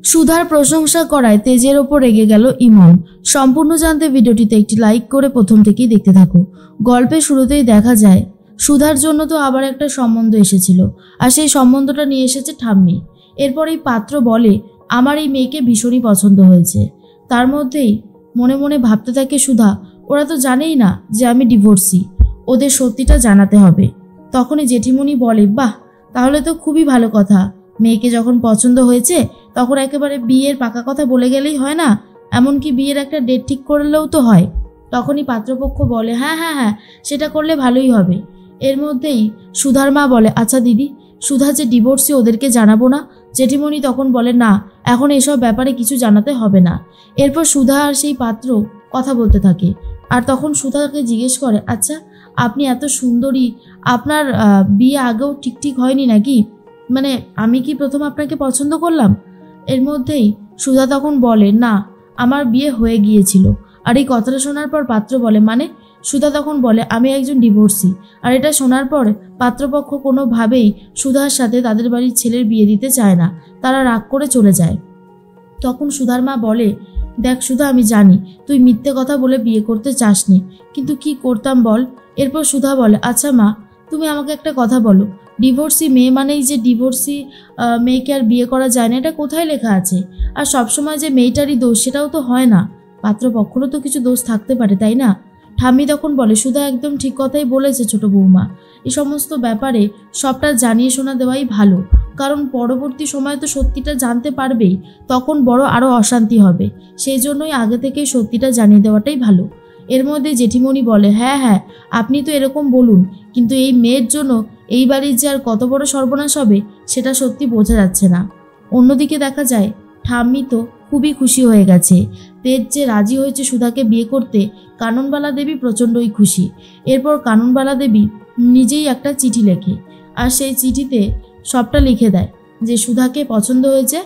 সুধার প্রশংসা করায় তেজের ওপর রেগে গেল ইমন। সম্পূর্ণ জানতে ভিডিওটিতে একটি লাইক করে প্রথম থেকেই দেখতে থাকো। গল্পের শুরুতেই দেখা যায় সুধার জন্য তো আবার একটা সম্বন্ধ এসেছিল, আর সেই সম্বন্ধটা নিয়ে এসেছে ঠাম্মি। এরপর এই পাত্র বলে আমার এই মেয়েকে ভীষণই পছন্দ হয়েছে। তার মধ্যেই মনে মনে ভাবতে থাকে সুধা, ওরা তো জানেই না যে আমি ডিভোর্সি, ওদের সত্যিটা জানাতে হবে। তখনই জেঠিমণি বলে বাহ, তাহলে তো খুবই ভালো কথা, মেয়েকে যখন পছন্দ হয়েছে তখন একেবারে বিয়ের পাকা কথা বলে গেলেই হয় না, এমনকি বিয়ের একটা ডেট ঠিক করলেও তো হয়। তখনই পাত্রপক্ষ বলে হ্যাঁ হ্যাঁ হ্যাঁ, সেটা করলে ভালোই হবে। এর মধ্যেই সুধার মা বলে আচ্ছা দিদি, সুধা যে ডিভোর্সি ওদেরকে জানাবো না? জেঠিমণি তখন বলে না, এখন এসব ব্যাপারে কিছু জানাতে হবে না। এরপর সুধা আর সেই পাত্র কথা বলতে থাকে, আর তখন সুধাকে জিজ্ঞেস করে আচ্ছা আপনি এত সুন্দরী, আপনার বিয়ে আগেও ঠিক হয়নি নাকি? মানে আমি কি প্রথম আপনাকে পছন্দ করলাম? এর মধ্যেই সুধা তখন বলে না, আমার বিয়ে হয়ে গিয়েছিল। আর এই কথাটা শোনার পর পাত্র বলে মানে? সুধা তখন বলে আমি একজন ডিভোর্সি। আর এটা শোনার পর পাত্রপক্ষ কোনোভাবেই সুধার সাথে তাদের বাড়ির ছেলের বিয়ে দিতে চায় না, তারা রাগ করে চলে যায়। তখন সুধার মা বলে দেখ সুধা, আমি জানি তুই মিথ্যে কথা বলে বিয়ে করতে চাসনি, কিন্তু কি করতাম বল? এরপর সুধা বলে আচ্ছা মা, তুমি আমাকে একটা কথা বলো, ডিভোর্সি মেয়ে মানেই যে ডিভোর্সি মেয়েকে আর বিয়ে করা যায় না, এটা কোথায় লেখা আছে? আর সবসময় যে মেয়েটারই দোষ সেটাও তো হয় না, পাত্রপক্ষরও তো কিছু দোষ থাকতে পারে, তাই না? ঠাম্মি তখন বলে সুধা একদম ঠিক কথাই বলেছে ছোট বৌমা, এই সমস্ত ব্যাপারে সবটা জানিয়ে শোনা দেওয়াই ভালো, কারণ পরবর্তী সময় তো সত্যিটা জানতে পারবেই, তখন বড় আরও অশান্তি হবে। সেই জন্যই আগে থেকে সত্যিটা জানিয়ে দেওয়াটাই ভালো। এর মধ্যে জেঠিমণি বলে হ্যাঁ হ্যাঁ, আপনি তো এরকম বলুন, কিন্তু এই মেয়ের জন্য এই বাড়ির যে আর কত বড় সর্বনাশ হবে সেটা সত্যি বোঝা যাচ্ছে না। অন্যদিকে দেখা যায় ঠাম্মি তো খুবই খুশি হয়ে গেছে। তেজ যে রাজি হয়েছে সুধাকে বিয়ে করতে, কাননবালা দেবী প্রচণ্ডই খুশি। এরপর কাননবালা দেবী নিজেই একটা চিঠি লেখে, আর সেই চিঠিতে সবটা লিখে দেয় যে সুধাকে পছন্দ হয়েছে,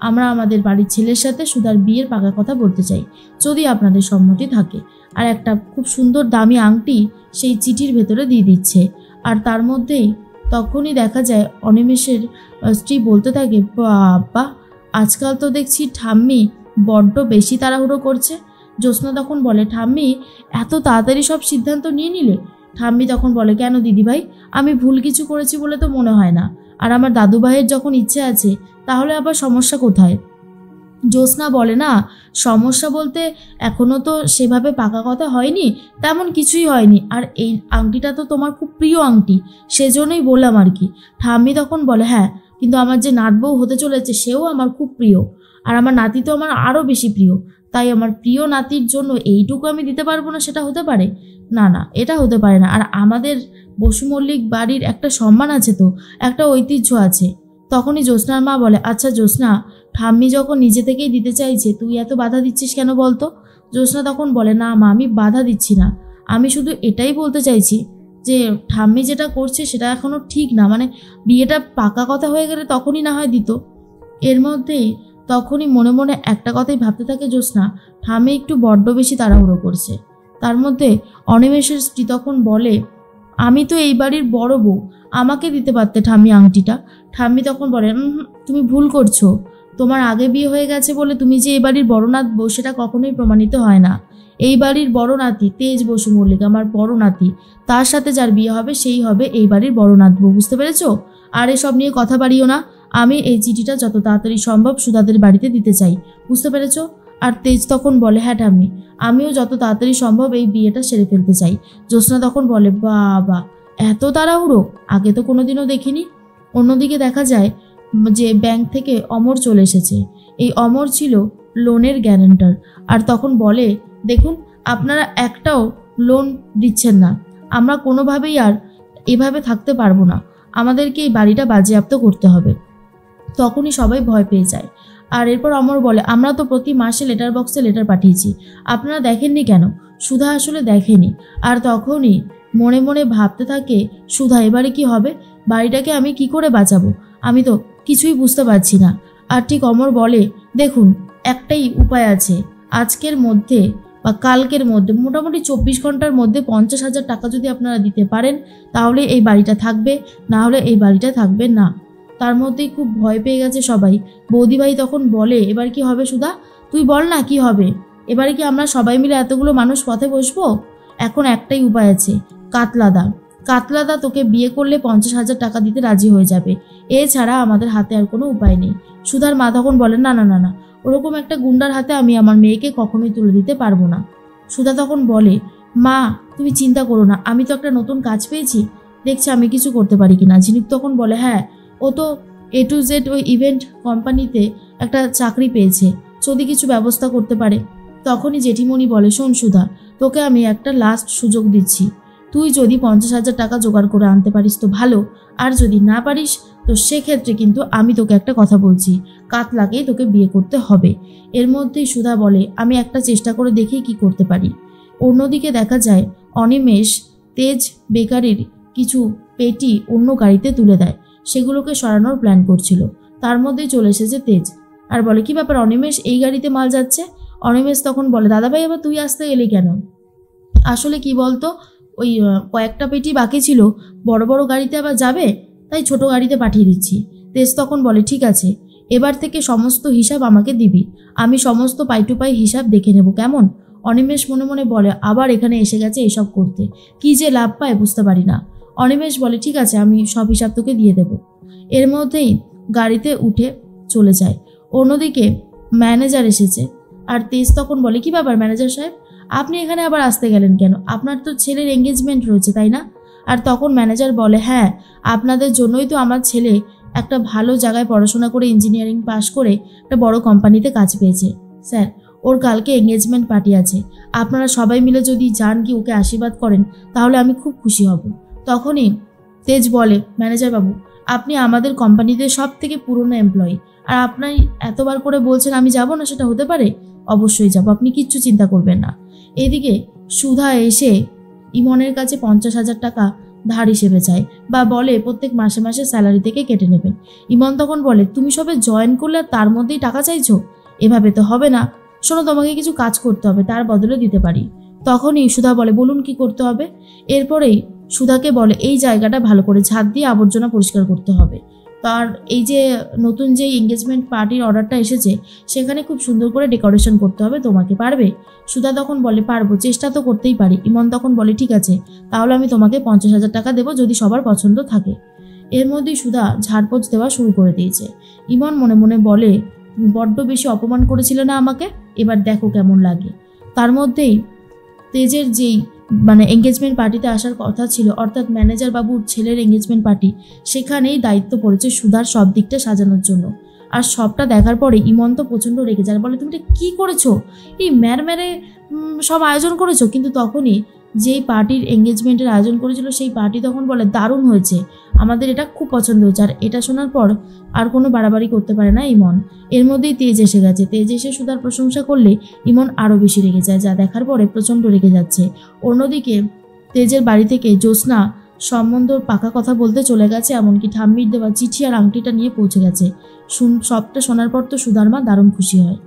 আমরা আমাদের বাড়ির ছেলের সাথে সুধার বিয়ের পাকা কথা বলতে চাই, যদি আপনাদের সম্মতি থাকে। আর একটা খুব সুন্দর দামি আংটি সেই চিঠির ভেতরে দিয়ে দিচ্ছে। আর তার মধ্যেই তখনই দেখা যায় অনিমেষের স্ত্রী বলতে থাকে বাবা, আজকাল তো দেখছি ঠাম্মি বড্ড বেশি তাড়াহুড়ো করছে। জ্যোৎস্না তখন বলে ঠাম্মি এত তাড়াতাড়ি সব সিদ্ধান্ত নিয়ে নিলে? ঠাম্মি তখন বলে কেন দিদিভাই, আমি ভুল কিছু করেছি বলে তো মনে হয় না, আর আমার দাদু ভাইয়ের যখন ইচ্ছে আছে তাহলে আবার সমস্যা কোথায়? জ্যোৎস্না বলে না, সমস্যা বলতে এখনও তো সেভাবে পাকা কথা হয়নি, তেমন কিছুই হয়নি, আর এই আংটিটা তো তোমার খুব প্রিয় আংটি, সেজন্যই বললাম আর কি। ঠাম্মি তখন বলে হ্যাঁ, কিন্তু আমার যে নাতবউ হতে চলেছে সেও আমার খুব প্রিয়, আর আমার নাতি তো আমার আরও বেশি প্রিয়, তাই আমার প্রিয় নাতির জন্য এইটুকু আমি দিতে পারবো না, সেটা হতে পারে না? না, এটা হতে পারে না। আর আমাদের বসু মল্লিক বাড়ির একটা সম্মান আছে, তো একটা ঐতিহ্য আছে। তখনই জ্যোৎস্নার মা বলে আচ্ছা জ্যোৎস্না, ঠাম্মি যখন নিজে থেকেই দিতে চাইছে তুই এত বাধা দিচ্ছিস কেন বলতো? জ্যোৎস্না তখন বলে না মা, আমি বাধা দিচ্ছি না, আমি শুধু এটাই বলতে চাইছি যে ঠাম্মি যেটা করছে সেটা এখনও ঠিক না, মানে বিয়েটা পাকা কথা হয়ে গেলে তখনই না হয় দিত। এর মধ্যেই তখনই মনে মনে একটা কথাই ভাবতে থাকে জ্যোৎস্না, ঠাম্মি একটু বড্ড বেশি তাড়াহুড়ো করছে। তার মধ্যে অনিমেষের স্ত্রী তখন বলে আমি তো এই বাড়ির বড় বউ, আমাকে দিতে পারতে ঠাম্মি আংটিটা। ঠাম্মি তখন বলে তুমি ভুল করছো, তোমার আগে বিয়ে হয়ে গেছে বলে তুমি যে এই বাড়ির বড় নাত বউ সেটা কখনোই প্রমাণিত হয় না। এই বাড়ির বড় নাতি তেজ বসু মল্লিক আমার বড় নাতি, তার সাথে যার বিয়ে হবে সেই হবে এই বাড়ির বড় নাত বউ, বুঝতে পেরেছো? আর এসব নিয়ে কথা বাড়িও না, আমি এই চিঠিটা যত তাড়াতাড়ি সম্ভব সুধাদের বাড়িতে দিতে চাই, বুঝতে পেরেছো? আর তেজ তখন বলে হ্যাঁ ঠাম্মি, আমিও যত তাড়াতাড়ি সম্ভব এই বিয়েটা সেরে ফেলতে চাই। জ্যোৎস্না তখন বলে বাবা, এত তাড়াহুড়ো, আগে তো কোনোদিনও দেখিনি। অন্যদিকে দেখা যায় যে ব্যাংক থেকে অমর চলে এসেছে। এই অমর ছিল লোনের গ্যারান্টার, আর তখন বলে দেখুন আপনারা একটাও লোন দিচ্ছেন না, আমরা কোনোভাবেই আর এভাবে থাকতে পারবো না, আমাদেরকে এই বাড়িটা বাজেয়াপ্ত করতে হবে। তখনই সবাই ভয় পেয়ে যায়। আর এরপর অমর বলে আমরা তো প্রতি মাসে লেটার বক্সে লেটার পাঠিয়েছি, আপনারা দেখেননি কেন? সুধা আসলে দেখেনি। আর তখনই মনে মনে ভাবতে থাকে সুধা এবারে কি হবে, বাড়িটাকে আমি কি করে বাঁচাবো, আমি তো কিছুই বুঝতে পারছি না। আর ঠিক অমর বলে দেখুন একটাই উপায় আছে, আজকের মধ্যে বা কালকের মধ্যে মোটামুটি 24 ঘন্টার মধ্যে 50,000 টাকা যদি আপনারা দিতে পারেন তাহলে এই বাড়িটা থাকবে, না হলে এই বাড়িটা থাকবে না। তার মধ্যেই খুব ভয় পেয়ে গেছে সবাই। বৌদিভাই তখন বলে, এবার কি হবে সুধা, তুই বল না কি হবে, এবারে কি আমরা সবাই মিলে এতগুলো মানুষ পথে বসবো? এখন একটাই উপায় আছে, কাতলাদা। কাতলাদা তোকে বিয়ে করলে 50,000 টাকা দিতে রাজি হয়ে যাবে, এছাড়া আমাদের হাতে আর কোনো উপায় নেই। সুধার মা তখন বলেন, না না না না, ওরকম একটা গুন্ডার হাতে আমি আমার মেয়েকে কখনোই তুলে দিতে পারবো না। সুধা তখন বলে, মা তুমি চিন্তা করো না, আমি তো একটা নতুন কাজ পেয়েছি, দেখছি আমি কিছু করতে পারি কিনা। ঝিনুক তখন বলে, হ্যাঁ ও তো A to Z ওই ইভেন্ট কোম্পানিতে একটা চাকরি পেয়েছে, যদি কিছু ব্যবস্থা করতে পারে। তখনই জেঠিমণি বলে, শোন সুধা, তোকে আমি একটা লাস্ট সুযোগ দিচ্ছি, তুই যদি 50,000 টাকা জোগাড় করে আনতে পারিস তো ভালো, আর যদি না পারিস তো সেক্ষেত্রে কিন্তু আমি তোকে একটা কথা বলছি, কাতলাকেই তোকে বিয়ে করতে হবে। এর মধ্যেই সুধা বলে, আমি একটা চেষ্টা করে দেখি কি করতে পারি। অন্যদিকে দেখা যায় অনিমেষ তেজ বেকারির কিছু পেটি অন্য গাড়িতে তুলে দেয়, সেগুলোকে সরানোর প্ল্যান করছিল। তার মধ্যেই চলে এসেছে তেজ আর বলে, কি ব্যাপার অনিমেষ, এই গাড়িতে মাল যাচ্ছে? অনিমেষ তখন বলে, দাদাভাই এবার তুই আসতে এলি কেন? আসলে কি বলতো, ওই কয়েকটা পেটি বাকি ছিল, বড় বড় গাড়িতে আবার যাবে, তাই ছোট গাড়িতে পাঠিয়ে দিচ্ছি। তেজ তখন বলে, ঠিক আছে, এবার থেকে সমস্ত হিসাব আমাকে দিবি, আমি সমস্ত পাই টু পাই হিসাব দেখে নেব, কেমন? অনিমেষ মনে মনে বলে, আবার এখানে এসে গেছে এসব করতে, কি যে লাভ পায় বুঝতে পারি না। অনিমেষ বলে, ঠিক আছে, আমি সব হিসাব তোকে দিয়ে দেব। এর মধ্যেই গাড়িতে উঠে চলে যায়। অন্যদিকে ম্যানেজার এসেছে আর তেজ তখন বলে, কি ব্যাপার ম্যানেজার সাহেব, আপনি এখানে আবার আসতে গেলেন কেন? আপনার তো ছেলের এঙ্গেজমেন্ট রয়েছে তাই না? আর তখন ম্যানেজার বলে, হ্যাঁ আপনাদের জন্যই তো আমার ছেলে একটা ভালো জায়গায় পড়াশোনা করে ইঞ্জিনিয়ারিং পাশ করে একটা বড় কোম্পানিতে কাজ পেয়েছে। স্যার ওর কালকে এঙ্গেজমেন্ট পার্টি আছে, আপনারা সবাই মিলে যদি যান কি ওকে আশীর্বাদ করেন তাহলে আমি খুব খুশি হব। তখনই তেজ বলে, ম্যানেজার বাবু আপনি আমাদের কোম্পানিতে সব থেকে পুরনো এমপ্লয়ি, আর আপনি এতবার করে বলছেন আমি যাব না, সেটা হতে পারে? অবশ্যই যাব, আপনি কিচ্ছু চিন্তা করবেন না। এদিকে সুধা এসে ইমনের কাছে 50,000 টাকা ধার হিসেবে চায় বা বলে প্রত্যেক মাসে মাসে স্যালারি থেকে কেটে নেবেন। ইমন তখন বলে, তুমি সবে জয়েন করলে আর তার মধ্যেই টাকা চাইছো, এভাবে তো হবে না, শোনো তোমাকে কিছু কাজ করতে হবে, তার বদলে দিতে পারি। তখনই সুধা বলে, বলুন কি করতে হবে? এরপরেই সুধাকে বলে, এই জায়গাটা ভালো করে ঝাঁট দিয়ে আবর্জনা পরিষ্কার করতে হবে। তার এই যে নতুন যে এঙ্গেজমেন্ট পার্টির অর্ডারটা এসেছে সেখানে খুব সুন্দর করে ডেকোরেশন করতে হবে, তোমাকে পারবে? সুধা তখন বলে, পারবো, চেষ্টা তো করতেই পারি। ইমন তখন বলে, ঠিক আছে, তাহলে আমি তোমাকে 50,000 টাকা দেবো যদি সবার পছন্দ থাকে। এর মধ্যেই সুধা ঝাড়পোছ দেওয়া শুরু করে দিয়েছে। ইমন মনে মনে বলে, বড্ড বেশি অপমান করেছিল না আমাকে, এবার দেখো কেমন লাগে। তার মধ্যেই তেজের যেই এঙ্গেজমেন্ট পার্টিতে আসার কথা ছিল, অর্থাৎ ম্যানেজার বাবুর ছেলের এঙ্গেজমেন্ট পার্টি, সেখানেই দায়িত্ব পড়েছে সুধার সব দিকটা সাজানোর জন্য। আর সবটা দেখার পরে ইমন তো প্রচণ্ড রেগে যায়, বলে তুমি এটা কী করেছো, এই ম্যারে সব আয়োজন করেছো? কিন্তু তখনই যেই পার্টির এঙ্গেজমেন্টের আয়োজন করেছিল সেই পার্টি তখন বলে, দারুণ হয়েছে, আমাদের এটা খুব পছন্দ হয়েছে। আর এটা শোনার পর আর কোনো বাড়াবাড়ি করতে পারে না ইমন। এর মধ্যেই তেজ এসে গেছে, তেজ এসে সুধার প্রশংসা করলে ইমন আরও বেশি রেগে যায়, যা দেখার পরে প্রচণ্ড রেগে যাচ্ছে। অন্যদিকে তেজের বাড়ি থেকে জ্যোৎস্না সম্বন্ধর পাকা কথা বলতে চলে গেছে, এমনকি ঠাম্মির দেওয়া চিঠি আর আংটিটা নিয়ে পৌঁছে গেছে। সবটা শোনার পর তো সুধার মা দারুণ খুশি হয়।